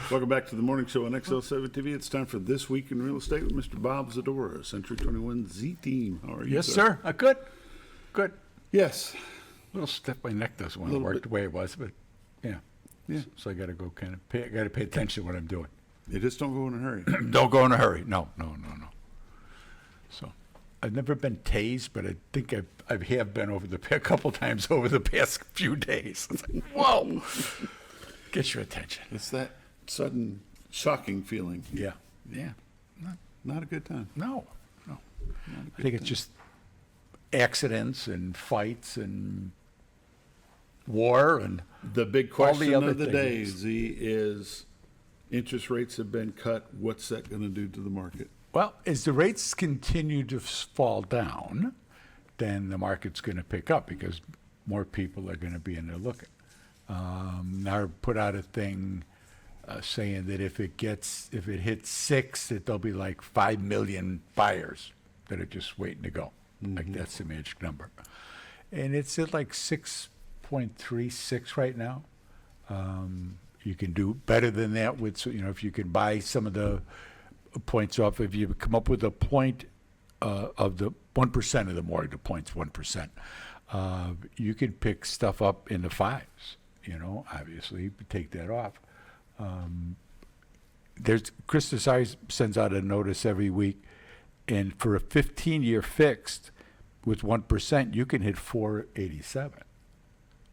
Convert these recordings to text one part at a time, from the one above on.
Welcome back to the morning show on XL7 TV. It's time for This Week in Real Estate with Mr. Bob Zadora, Century 21 Z Team. How are you, Yes, sir. Good. Good. Yes. A little stiff. My neck doesn't want to Little work bit. the way it was, but yeah. Yeah. So I got to go I got to pay attention to what I'm doing. You just don't go in a hurry. Don't go in a hurry. No. So I've never been tased, but I think I have been a couple times over the past few days. It's like, whoa. Get your attention. It's that sudden, shocking feeling. Yeah. Not a good time. No. I think it's just accidents and fights and war and The big All the question other of the day, things. Z, is interest rates have been cut. What's that going to do to the market? well, as the rates continue to fall down, then the market's going to pick up because more people are going to be in there looking. Now put out a thing saying that if it hits 6, that there'll be like 5 million buyers that are just waiting to go. Like that's the magic number, and it's at like 6.36 right now. You can do better than that with, if you can buy some of the points off. If you come up with a point of the 1% of the mortgage, the points 1%, you can pick stuff up in the 5s. Obviously, take that off. Chris Desai sends out a notice every week, and for a 15-year fixed with 1%, you can hit 487.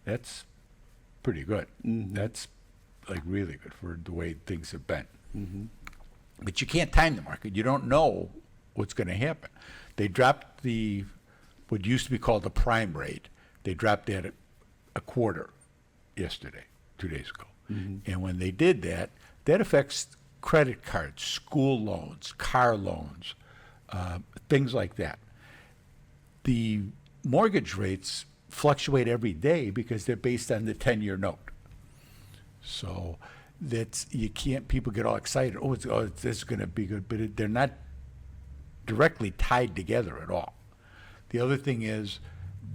That's pretty good. That's like really good for the way things have been. But you can't time the market. You don't know what's going to happen. They dropped what used to be called the prime rate. They dropped that at a quarter yesterday, 2 days ago. And when they did that, that affects credit cards, school loans, car loans, things like that. The mortgage rates fluctuate every day because they're based on the 10-year note. So people get all excited. This is going to be good, but they're not directly tied together at all. The other thing is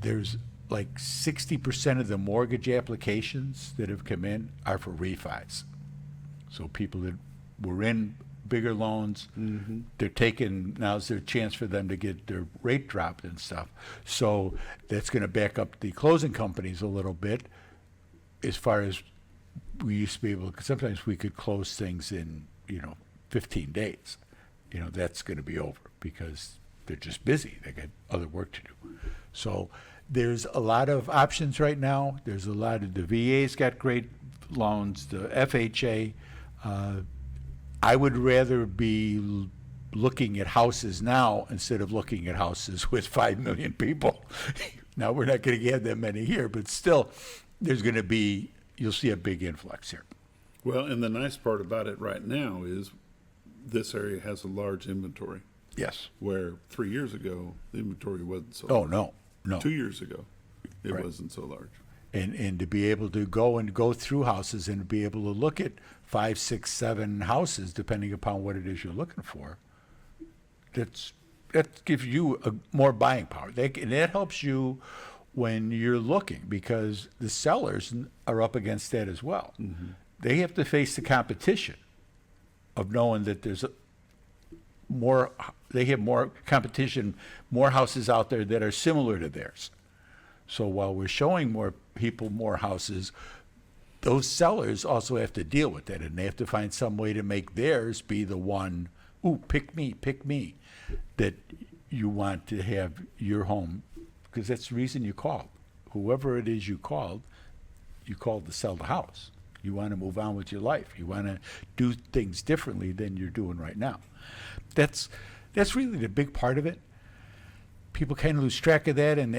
there's like 60% of the mortgage applications that have come in are for refis. So people that were in bigger loans, they're taking, now's their chance for them to get their rate dropped and stuff. So that's going to back up the closing companies a little bit as far as we used to be able to, sometimes we could close things in, 15 days. That's going to be over because they're just busy. They got other work to do. So there's a lot of options right now. There's a lot of, the VA's got great loans, the FHA. I would rather be looking at houses now instead of looking at houses with 5 million people. Now, we're not going to get that many here, but still, you'll see a big influx here. Well, and the nice part about it right now is this area has a large inventory, Yes. where 3 years ago, the inventory wasn't so Oh, large. no. 2 years ago, it Right. wasn't so large. And to be able to go through houses and be able to look at 5, 6, 7 houses, depending upon what it is you're looking for, that gives you more buying power. And that helps you when you're looking, because the sellers are up against that as well. They have to face the competition of knowing that they have more competition, more houses out there that are similar to theirs. So while we're showing more people more houses, those sellers also have to deal with that, and they have to find some way to make theirs be the one, pick me, that you want to have your home, because that's the reason you called. Whoever it is you called to sell the house. You want to move on with your life. You want to do things differently than you're doing right now. That's really the big part of it. People kind of lose track of that, and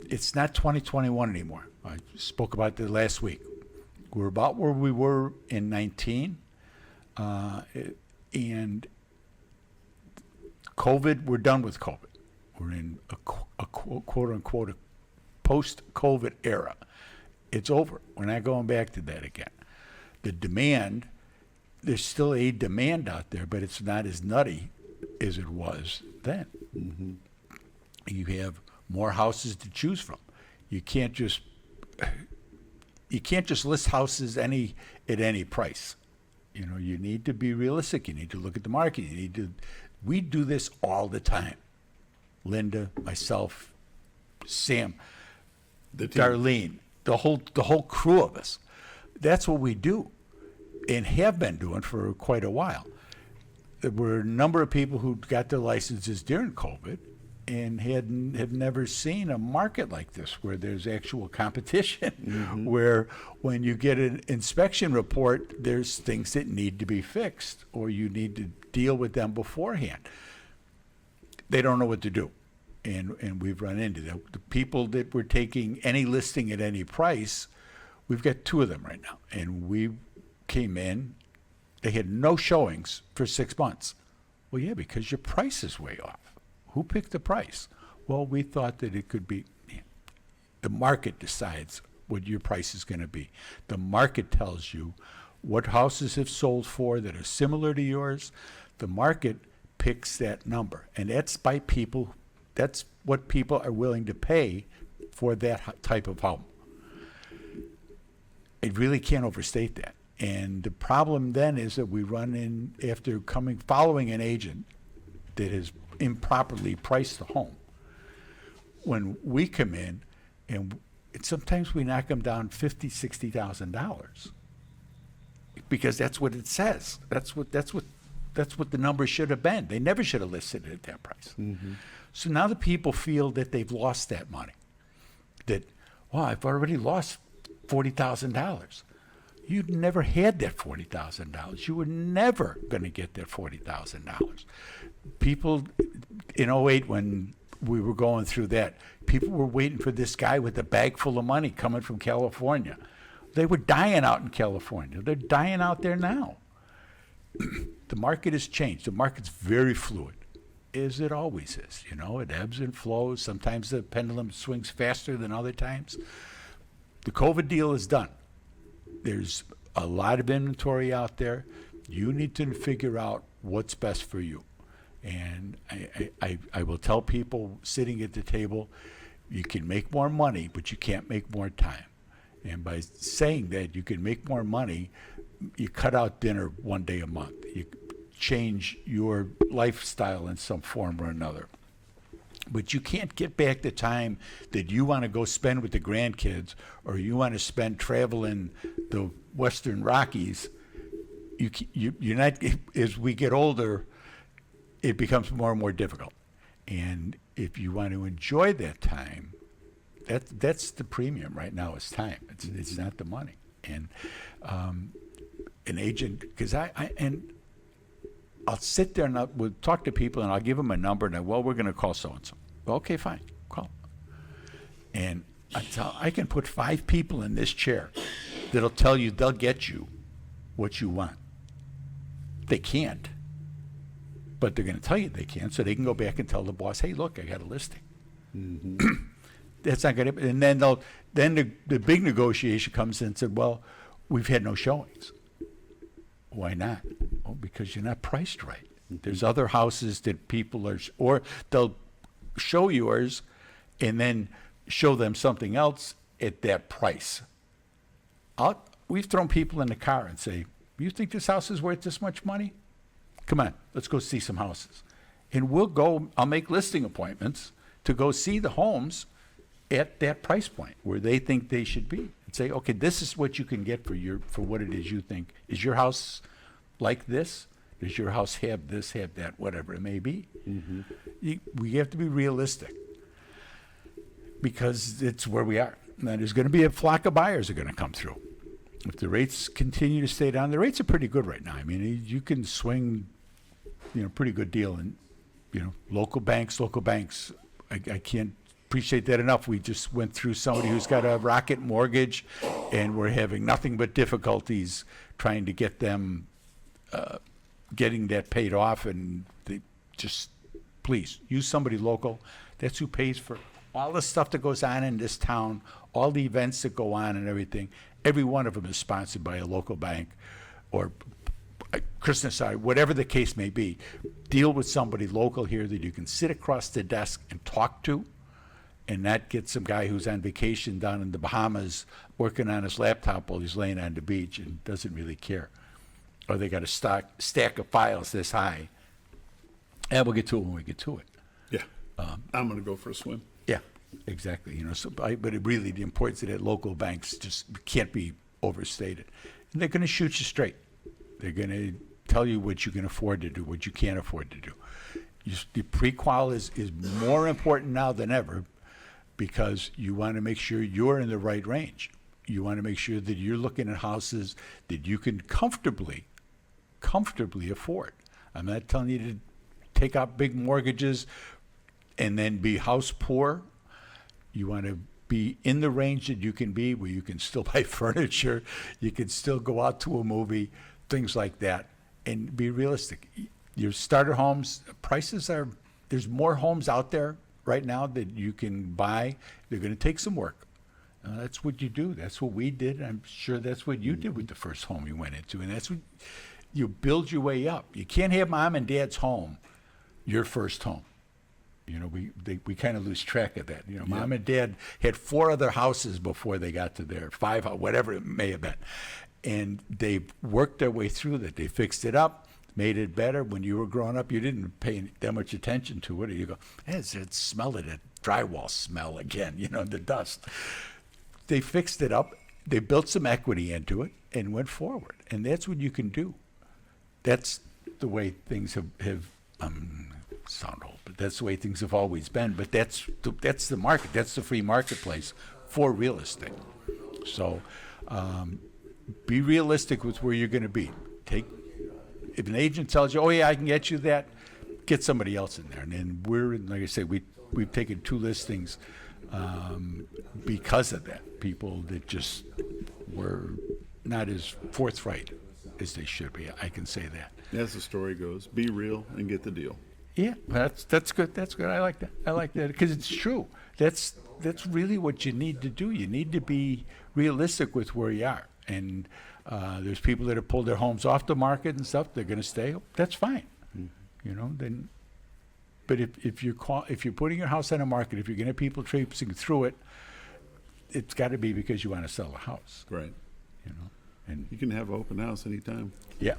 it's not 2021 anymore. I spoke about that last week. We're about where we were in 19, and COVID, we're done with COVID. We're in a quote-unquote a post-COVID era. It's over. We're not going back to that again. The demand, there's still a demand out there, but it's not as nutty as it was then. You have more houses to choose from. You can't just you can't just list houses at any price. You know, you need to be realistic. You need to look at the market. We do this all the time. Linda, myself, Sam, The team. Darlene, the whole crew of us. That's what we do and have been doing for quite a while. There were a number of people who got their licenses during COVID and have never seen a market like this where there's actual competition, where when you get an inspection report, there's things that need to be fixed or you need to deal with them beforehand. They don't know what to do. And we've run into them. The people that were taking any listing at any price, we've got 2 of them right now. And we came in, they had no showings for 6 months. Well, yeah, because your price is way off. Who picked the price? Well, we thought that it could be, the market decides what your price is going to be. The market tells you what houses have sold for that are similar to yours. The market picks that number. And that's by people, that's what people are willing to pay for that type of home. It really can't overstate that. And the problem then is that we run in after following an agent that has improperly priced the home. When we come in, and sometimes we knock them down $50,000-$60,000 because that's what it says. That's what the number should have been. They never should have listed it at that price. So now the people feel that they've lost that money. That, well, I've already lost $40,000. You never had that $40,000. You were never going to get that $40,000. People in '08, when we were going through that, people were waiting for this guy with a bag full of money coming from California. They were dying out in California. They're dying out there now. The market has changed. The market's very fluid, as it always is. You know, it ebbs and flows. Sometimes the pendulum swings faster than other times. The COVID deal is done. There's a lot of inventory out there. You need to figure out what's best for you. And I will tell people sitting at the table, you can make more money, but you can't make more time. And by saying that you can make more money, you cut out dinner one day a month. You change your lifestyle in some form or another. But you can't get back the time that you want to go spend with the grandkids or you want to spend traveling the Western Rockies. You're not, as we get older, it becomes more and more difficult. And if you want to enjoy that time, that's the premium right now is time. It's not the money. And an agent, because I'll sit there and we'll talk to people and I'll give them a number and we're going to call so-and-so. Okay, fine, call. And I can put 5 people in this chair that'll tell you they'll get you what you want. They can't, but they're going to tell you they can, so they can go back and tell the boss, hey, look, I got a listing. That's not going to, and then the big negotiation comes in and said, well, we've had no showings. Why not? Oh, because you're not priced right. There's other houses that people are, or they'll show yours and then show them something else at that price. We've thrown people in the car and say, you think this house is worth this much money? Come on, let's go see some houses. And I'll make listing appointments to go see the homes at that price point where they think they should be. And say, okay, this is what you can get for what it is you think. Is your house like this? Does your house have this, have that, whatever it may be? We have to be realistic because it's where we are. Now, there's going to be a flock of buyers that are going to come through. If the rates continue to stay down, the rates are pretty good right now. I mean, you can swing, pretty good deal in, local banks. I can't appreciate that enough. We just went through somebody who's got a Rocket mortgage, and we're having nothing but difficulties trying to get them getting that paid off. And they just, please, use somebody local. That's who pays for all the stuff that goes on in this town, all the events that go on and everything. Every one of them is sponsored by a local bank or Christmas side, whatever the case may be. Deal with somebody local here that you can sit across the desk and talk to and not get some guy who's on vacation down in the Bahamas working on his laptop while he's laying on the beach and doesn't really care. Or they got a stack of files this high. And we'll get to it when we get to it. Yeah. I'm going to go for a swim. Yeah, exactly. You know, but it really, the importance of that local banks just can't be overstated. And they're going to shoot you straight. They're going to tell you what you can afford to do, what you can't afford to do. The pre-qual is more important now than ever because you want to make sure you're in the right range. You want to make sure that you're looking at houses that you can comfortably afford. I'm not telling you to take out big mortgages and then be house poor. You want to be in the range that you can be, where you can still buy furniture, you can still go out to a movie, things like that, and be realistic. Your starter homes, there's more homes out there right now that you can buy. They're going to take some work. That's what you do. That's what we did. I'm sure that's what you did with the first home you went into. And that's what you build your way up. You can't have mom and dad's home, your first home. You know, we kind of lose track of that. You know, mom and dad had 4 other houses before they got to their 5, whatever it may have been. And they worked their way through that. They fixed it up, made it better. When you were growing up, you didn't pay that much attention to it. Or you go, hey, it smelled it, drywall smell again, you know, the dust. They fixed it up. They built some equity into it and went forward. And that's what you can do. That's the way things have sound old, but that's the way things have always been. But that's the market. That's the free marketplace for real estate. So be realistic with where you're going to be. If an agent tells you, oh yeah, I can get you that, get somebody else in there. And then like I said, we've taken 2 listings because of that. People that just were not as forthright as they should be. I can say that. As the story goes, be real and get the deal. Yeah, that's good. That's good. I like that because it's true. That's really what you need to do. You need to be realistic with where you are. And there's people that have pulled their homes off the market and stuff. They're going to stay. That's fine. You know. Then, but if you're putting your house on the market, if you're going to have people traipsing through it, it's got to be because you want to sell a house. Right. You know. And you can have an open house anytime. Yeah.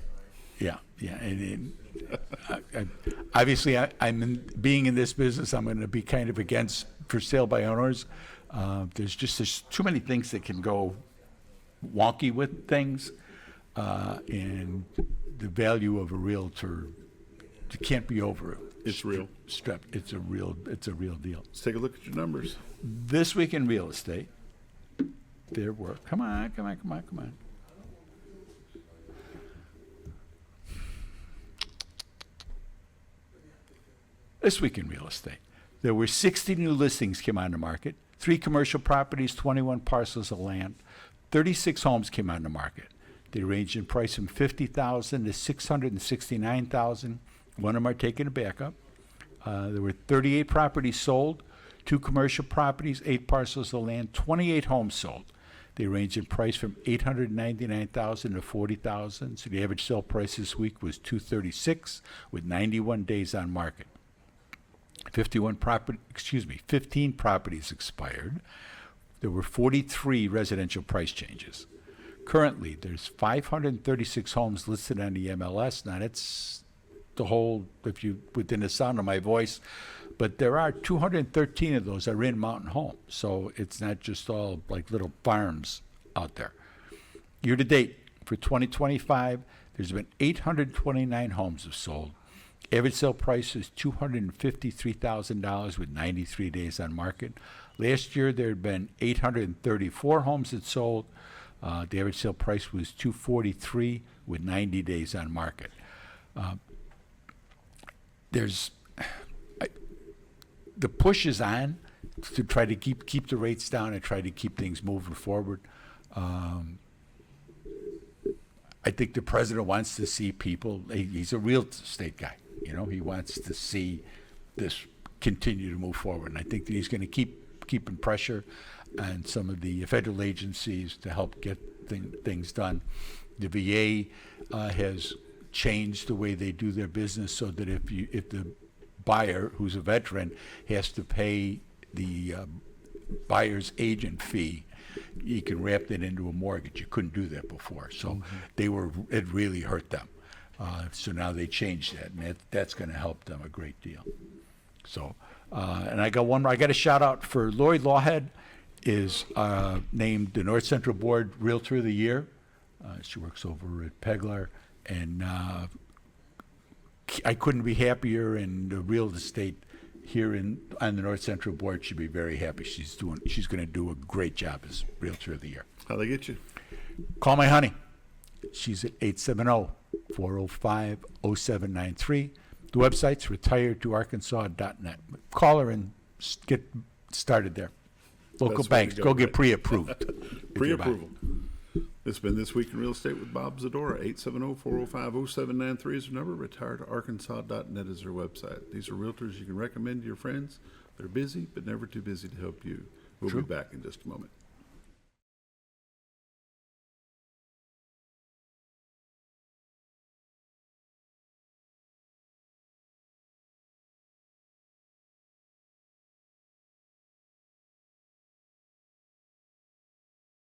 And obviously, I'm being in this business, I'm going to be kind of against for sale by owners. There's too many things that can go wonky with things, and the value of a realtor can't be over. It's real. It's a real deal. Let's take a look at your numbers. This week in real estate, there were come on. This week in real estate, there were 60 new listings came on the market, 3 commercial properties, 21 parcels of land, 36 homes came on the market. They range in price from $50,000 to $669,000. One of them are taking a backup. There were 38 properties sold, 2 commercial properties, 8 parcels of land, 28 homes sold. They range in price from $899,000 to $40,000. So the average sale price this week was $236,000 with 91 days on market. 15 properties expired. There were 43 residential price changes. Currently, there's 536 homes listed on the MLS. Now, that's the whole, if you within the sound of my voice, but there are 213 of those are in mountain homes. So it's not just all like little farms out there. Year to date, for 2025, there's been 829 homes have sold. Average sale price is $253,000 with 93 days on market. Last year, there had been 834 homes that sold. The average sale price was $243,000 with 90 days on market. The push is on to try to keep the rates down and try to keep things moving forward. I think the president wants to see people. He's a real estate guy. You know, he wants to see this continue to move forward, and I think that he's going to keeping pressure on some of the federal agencies to help get things done. The VA has changed the way they do their business so that if the buyer, who's a veteran, has to pay the buyer's agent fee, you can wrap that into a mortgage. You couldn't do that before. So it really hurt them. So now they changed that, and that's going to help them a great deal. So, and I got a shout out for Lori Lawhead is named the North Central Board Realtor of the Year. She works over at Peglar, and I couldn't be happier, and the real estate here on the North Central Board should be very happy. She's going to do a great job as Realtor of the Year. How they get you? Call my honey. She's at 870-405-0793. The website's retiredtoarkansas.net. Call her and get started there. Local Best way to banks, go, go get right? pre-approved. Pre-approval. This has been This Week in Real Estate with Bob Zadora. 870-405-0793 is their number. Retiredtoarkansas.net is their website. These are realtors you can recommend to your friends. They're busy, but never too busy to help you. We'll be back in just a moment.